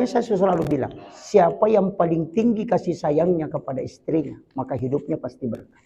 Makanya saya selalu bilang, siapa yang paling tinggi kasih sayangnya kepada istrinya, maka hidupnya pasti berkah.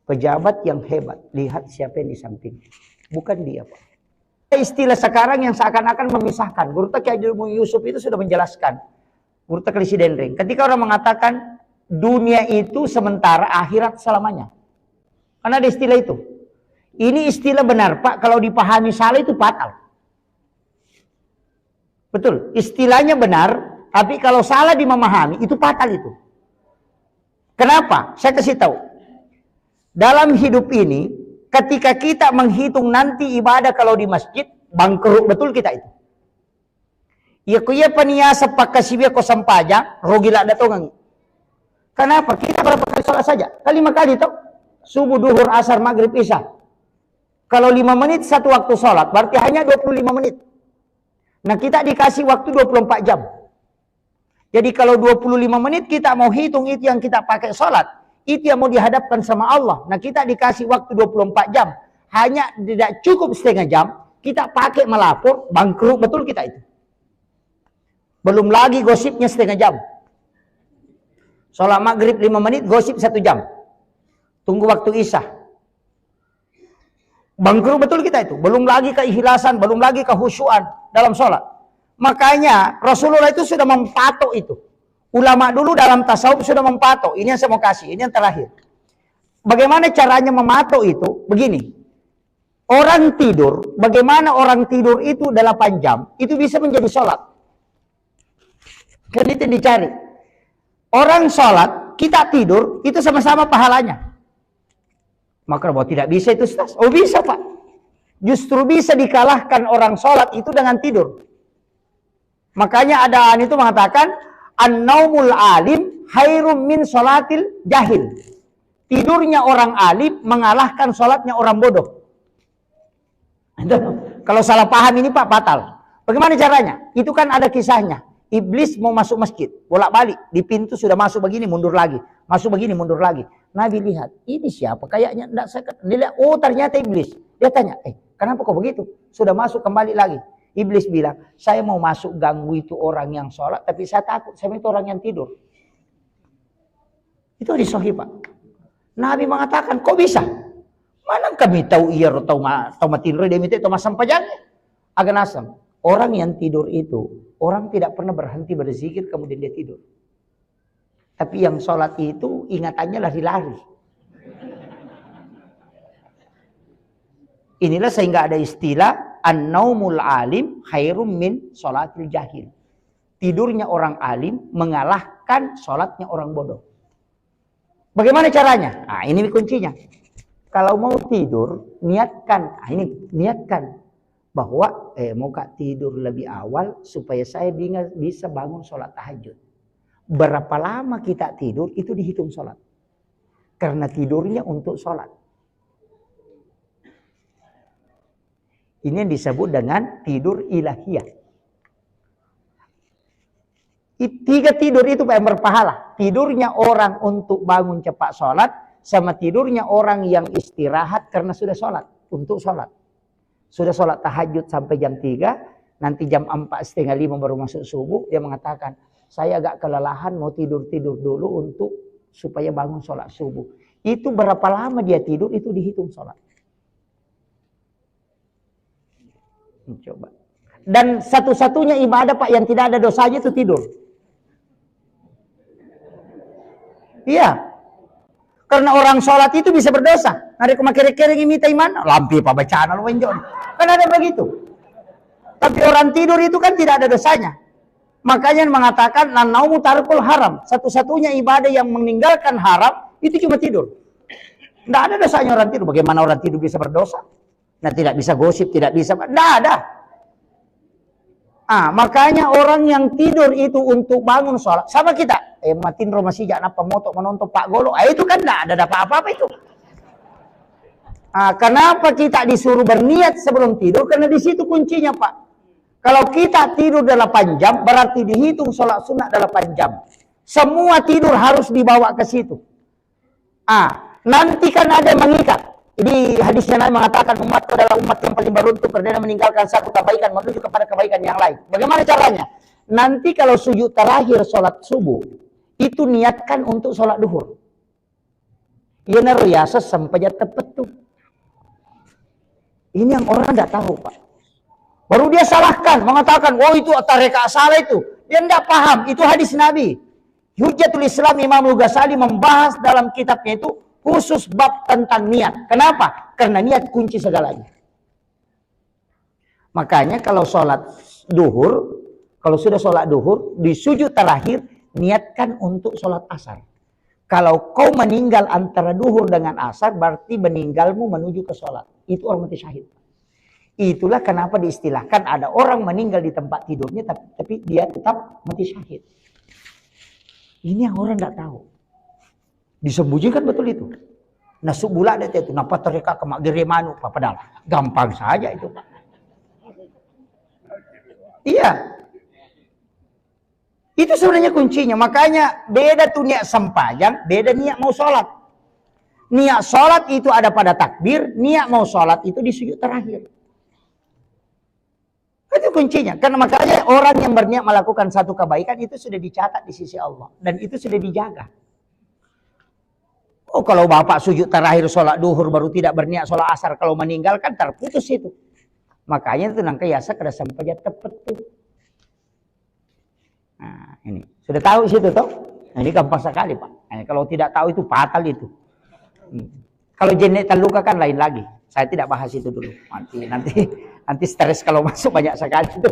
Pejabat yang hebat, lihat siapa yang di sampingnya. Bukan dia, Pak. Istilah sekarang yang seakan-akan memisahkan. Guru Kiai Yusuf itu sudah menjelaskan. Guru Klisi Denring. Ketika orang mengatakan dunia itu sementara, akhirat selamanya. Karena ada istilah itu. Ini istilah benar, Pak. Kalau dipahami salah itu fatal. Betul. Istilahnya benar, tapi kalau salah dimemahami itu fatal itu. Kenapa? Saya kasih tahu. Dalam hidup ini, ketika kita menghitung nanti ibadah kalau di masjid, bangkrut betul kita itu. Ya kuya paniasa pakasibia ko sampaja, rogila datongan. Kenapa? Kita berapa kali sholat saja? 5 kali toh. Subuh, duhur, asar, maghrib, isya. Kalau 5 menit satu waktu sholat, berarti hanya 25 menit. Nah kita dikasih waktu 24 jam. Jadi kalau 25 menit kita mau hitung itu yang kita pakai sholat. Itu yang mau dihadapkan sama Allah. Nah kita dikasih waktu 24 jam. Hanya tidak cukup setengah jam. Kita pakai melapor, bangkrut betul kita itu. Belum lagi gosipnya setengah jam. Sholat maghrib 5 menit, gosip 1 jam. Tunggu waktu isya. Bangkrut betul kita itu. Belum lagi keikhlasan, belum lagi kehusyuan dalam sholat. Makanya Rasulullah itu sudah mempatok itu. Ulama dulu dalam tasawuf sudah mempatok. Ini yang saya mau kasih, ini yang terakhir. Bagaimana caranya mematok itu? Begini. Orang tidur, bagaimana orang tidur itu 8 jam, itu bisa menjadi sholat. Kan itu dicari. Orang sholat, kita tidur, itu sama-sama pahalanya. Maka bahwa tidak bisa itu Ustaz. Oh bisa Pak. Justru bisa dikalahkan orang sholat itu dengan tidur. Makanya adaan itu mengatakan an-naumul alim khairum min sholatil jahil. Tidurnya orang alim mengalahkan sholatnya orang bodoh. Kalau salah paham ini Pak fatal. Bagaimana caranya? Itu kan ada kisahnya. Iblis mau masuk masjid, bolak-balik di pintu sudah masuk begini mundur lagi, masuk begini mundur lagi. Nabi lihat, ini siapa? Kayaknya enggak saya. Dia lihat, oh ternyata iblis. Dia tanya, kenapa kok begitu? Sudah masuk kembali lagi. Iblis bilang, saya mau masuk ganggu itu orang yang sholat, tapi saya takut sama itu orang yang tidur. Itu di Sahih Pak. Nabi mengatakan, kok bisa? Mana kami tahu iya atau matin dia minta atau masam pajangnya? Agak nasam. Orang yang tidur itu, orang tidak pernah berhenti berzikir kemudian dia tidur. Tapi yang sholat itu ingatannya lari-lari. Inilah sehingga ada istilah an-naumul alim khairum min sholatil jahil. Tidurnya orang alim mengalahkan sholatnya orang bodoh. Bagaimana caranya? Nah ini kuncinya. Kalau mau tidur, niatkan. Nah, ini niatkan. Bahwa mau tidur lebih awal supaya saya bisa bangun sholat tahajud. Berapa lama kita tidur itu dihitung sholat. Karena tidurnya untuk sholat. Ini yang disebut dengan tidur ilahiyah. 3 tidur itu yang berpahala. Tidurnya orang untuk bangun cepat sholat. Sama tidurnya orang yang istirahat karena sudah sholat. Untuk sholat. Sudah sholat tahajud sampai jam 3, nanti jam 4:45 baru masuk subuh, dia mengatakan, saya agak kelelahan mau tidur-tidur dulu untuk supaya bangun sholat subuh. Itu berapa lama dia tidur, itu dihitung sholat. Coba. Dan satu-satunya ibadah Pak yang tidak ada dosanya itu tidur. Iya. Karena orang sholat itu bisa berdosa. Ada kemakirik-kirik imita iman. Lampi Pak bacaan lu wenjon. Kan ada begitu. Tapi orang tidur itu kan tidak ada dosanya. Makanya mengatakan nanaumu tarkul haram. Satu-satunya ibadah yang meninggalkan haram itu cuma tidur. Tidak ada dosanya orang tidur. Bagaimana orang tidur bisa berdosa? Nah tidak bisa gosip, tidak bisa. Tidak ada. Makanya orang yang tidur itu untuk bangun sholat. Sama kita. Matin rumah sijak napa motok menonton Pak Golo. Itu kan tidak ada apa-apa itu. Kenapa kita disuruh berniat sebelum tidur? Karena di situ kuncinya Pak. Kalau kita tidur 8 jam, berarti dihitung sholat sunat 8 jam. Semua tidur harus dibawa ke situ. Nanti kan ada yang mengikat. Jadi hadisnya Nabi mengatakan umatku adalah umat yang paling beruntung karena meninggalkan satu kebaikan menuju kepada kebaikan yang lain. Bagaimana caranya? nanti kalau sujud terakhir sholat subuh, itu niatkan untuk sholat duhur. Ya naruyasa sampai tepat tuh. Ini yang orang tidak tahu, Pak. Baru dia salahkan, mengatakan, oh itu tareka salah itu. Dia tidak paham, itu hadis Nabi. Hujjatul Islam Imam Al-Ghazali membahas dalam kitabnya itu khusus bab tentang niat. Kenapa? Karena niat kunci segalanya. Makanya kalau sholat duhur, kalau sudah sholat duhur, di sujud terakhir, niatkan untuk sholat asar. Kalau kau meninggal antara duhur dengan asar, berarti meninggalmu menuju ke sholat. Itu orang mati syahid. Itulah kenapa diistilahkan ada orang meninggal di tempat tidurnya, tapi dia tetap mati syahid. Ini yang orang tidak tahu. Disembunyikan betul itu. Nasuk bulat itu, napa tereka kemak geremanu, padahal gampang saja itu, Pak. Iya. Itu sebenarnya kuncinya. Makanya beda tuh niat sempajang, beda niat mau sholat. Niat sholat itu ada pada takbir, niat mau sholat itu di sujud terakhir. Itu kuncinya. Karena makanya orang yang berniat melakukan satu kebaikan itu sudah dicatat di sisi Allah. Dan itu sudah dijaga. Oh kalau bapak sujud terakhir sholat duhur baru tidak berniat sholat asar. Kalau meninggalkan terputus itu. Makanya itu nangka yasa kada sampai tepat tuh. Nah ini. Sudah tahu situ toh? Nah, ini gampang sekali Pak. Nah, kalau tidak tahu itu fatal itu. Kalau jenis terluka kan lain lagi. Saya tidak bahas itu dulu. Nanti stres kalau masuk banyak sekali itu.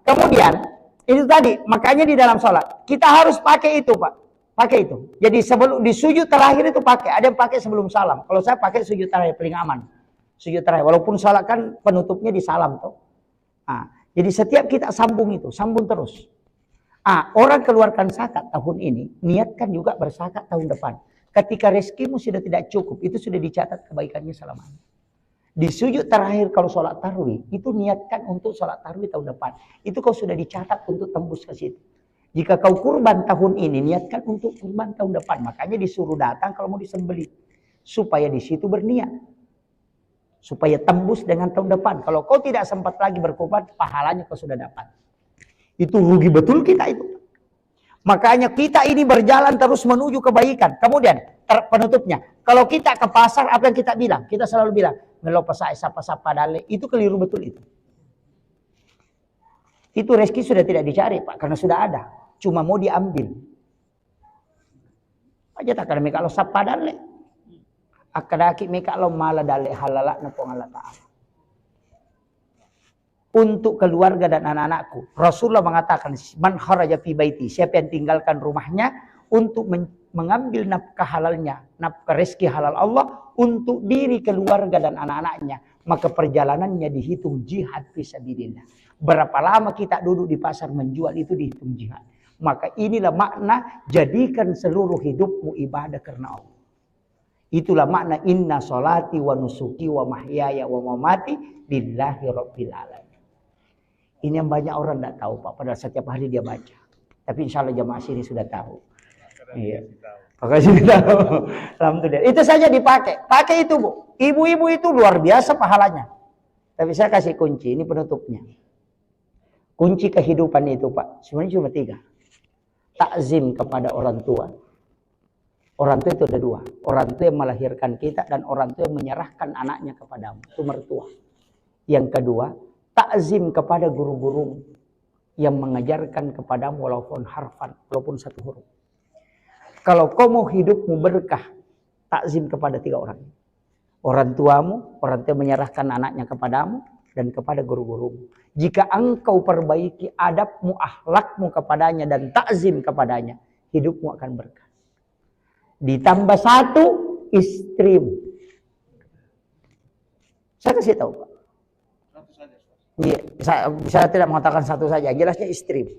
Kemudian itu tadi, makanya di dalam sholat kita harus pakai itu Pak. Pakai itu. Jadi sebelum di sujud terakhir itu pakai. Ada yang pakai sebelum salam. Kalau saya pakai sujud terakhir paling aman. Sujud terakhir. Walaupun sholat kan penutupnya di salam toh. Jadi setiap kita sambung itu, sambung terus. Orang keluarkan zakat tahun ini, niatkan juga berzakat tahun depan. Ketika rezekimu sudah tidak cukup, itu sudah dicatat kebaikannya selamanya. Di sujud terakhir kalau sholat tarawih, itu niatkan untuk sholat tarawih tahun depan. Itu kau sudah dicatat untuk tembus ke situ. Jika kau kurban tahun ini, niatkan untuk kurban tahun depan. Makanya disuruh datang kalau mau disembelih. Supaya di situ berniat. Supaya tembus dengan tahun depan. Kalau kau tidak sempat lagi berkurban, pahalanya kau sudah dapat. Itu rugi betul kita itu. Makanya kita ini berjalan terus menuju kebaikan. Kemudian penutupnya, kalau kita ke pasar apa yang kita bilang? Kita selalu bilang, ngelopa sapa-sapa dale. Itu keliru betul itu. Itu rezeki sudah tidak dicari Pak, karena sudah ada. Cuma mau diambil. Aja tak kada kalau sapa dale. Akadaki meka lo mala dale halala na Allah Ta'ala. Untuk keluarga dan anak-anakku. Rasulullah mengatakan, man kharaja fi baiti, siapa yang tinggalkan rumahnya untuk mengambil nafkah halalnya, nafkah rezeki halal Allah untuk diri, keluarga dan anak-anaknya, maka perjalanannya dihitung jihad fisabilillah. Berapa lama kita duduk di pasar menjual itu dihitung jihad. Maka inilah makna jadikan seluruh hidupmu ibadah karena Allah. Itulah makna inna sholati wa nusuki wa mahyaya wa mamati lillahi rabbil alamin. Ini yang banyak orang tidak tahu Pak. Padahal setiap hari dia baca. Tapi insya Allah jamaah sini sudah tahu. Iya. Makasih tahu. Alhamdulillah. Itu saja dipakai. Pakai itu Bu. Ibu-ibu itu luar biasa pahalanya. Tapi saya kasih kunci. Ini penutupnya. Kunci kehidupan itu Pak. Sebenarnya cuma 3. Takzim kepada orang tua. Orang tua itu ada 2. Orang tua yang melahirkan kita dan orang tua yang menyerahkan anaknya kepadamu. Itu mertua. Yang kedua, takzim kepada guru-guru yang mengajarkan kepadamu walaupun harfan, walaupun 1 huruf. Kalau kau mau hidupmu berkah, takzim kepada 3 orang. Orang tuamu, orang tua menyerahkan anaknya kepadamu, dan kepada guru-gurumu. Jika engkau perbaiki adabmu, akhlakmu kepadanya, dan takzim kepadanya, hidupmu akan berkah. Ditambah 1, istrimu. Saya kasih tahu Pak. Iya, saya tidak mengatakan 1 saja, jelasnya istri.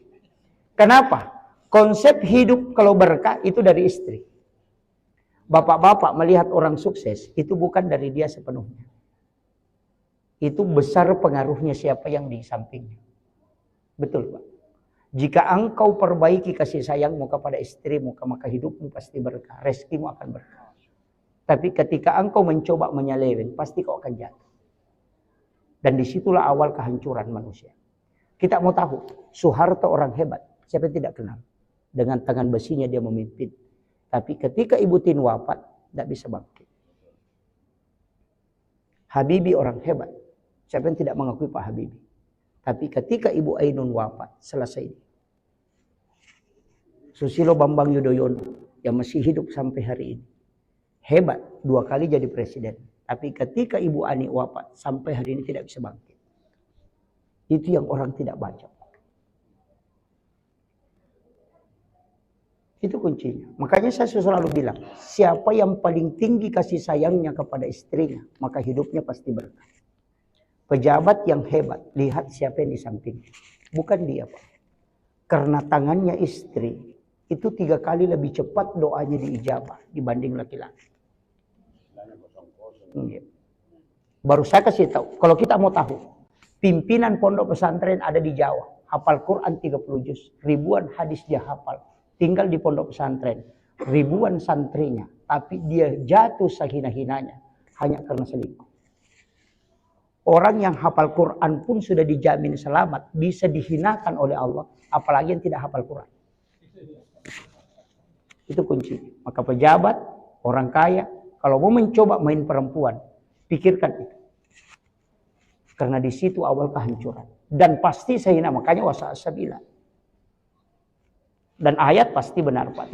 Kenapa? Konsep hidup kalau berkah itu dari istri. Bapak-bapak melihat orang sukses itu bukan dari dia sepenuhnya. Itu besar pengaruhnya siapa yang di sampingnya. Betul Pak. Jika engkau perbaiki kasih sayangmu kepada istrimu, maka hidupmu pasti berkah, rezekimu akan berkah. Tapi ketika engkau mencoba menyeleweng, pasti kau akan jatuh. Dan disitulah awal kehancuran manusia. Kita mau tahu, Soeharto orang hebat. Siapa yang tidak kenal? Dengan tangan besinya dia memimpin. Tapi ketika Ibu Tin wafat, tidak bisa bangkit. Habibie orang hebat. Siapa yang tidak mengakui Pak Habibie? Tapi ketika Ibu Ainun wafat, selesai. Susilo Bambang Yudhoyono yang masih hidup sampai hari ini. Hebat, 2 kali jadi presiden. Tapi ketika Ibu Ani wafat, sampai hari ini tidak bisa bangkit. Itu yang orang tidak baca. Itu kuncinya. Makanya saya selalu bilang, siapa yang paling tinggi kasih sayangnya kepada istrinya, maka hidupnya pasti berkah. Pejabat yang hebat, lihat siapa yang di sampingnya. Bukan dia, Pak. Karena tangannya istri, itu 3 kali lebih cepat doanya diijabah dibanding laki-laki. Baru saya kasih tahu, kalau kita mau tahu, pimpinan pondok pesantren ada di Jawa, hafal Quran 30 juz, ribuan hadis dia hafal, tinggal di pondok pesantren, ribuan santrinya, tapi dia jatuh sehina-hinanya hanya karena selingkuh. Orang yang hafal Quran pun sudah dijamin selamat, bisa dihinakan oleh Allah, apalagi yang tidak hafal Quran. Itu kunci. Maka pejabat, orang kaya, kalau mau mencoba main perempuan, pikirkan itu. Karena di situ awal kehancuran. Dan pasti saya hina, makanya wasa'asabila. Dan ayat pasti benar, Pak.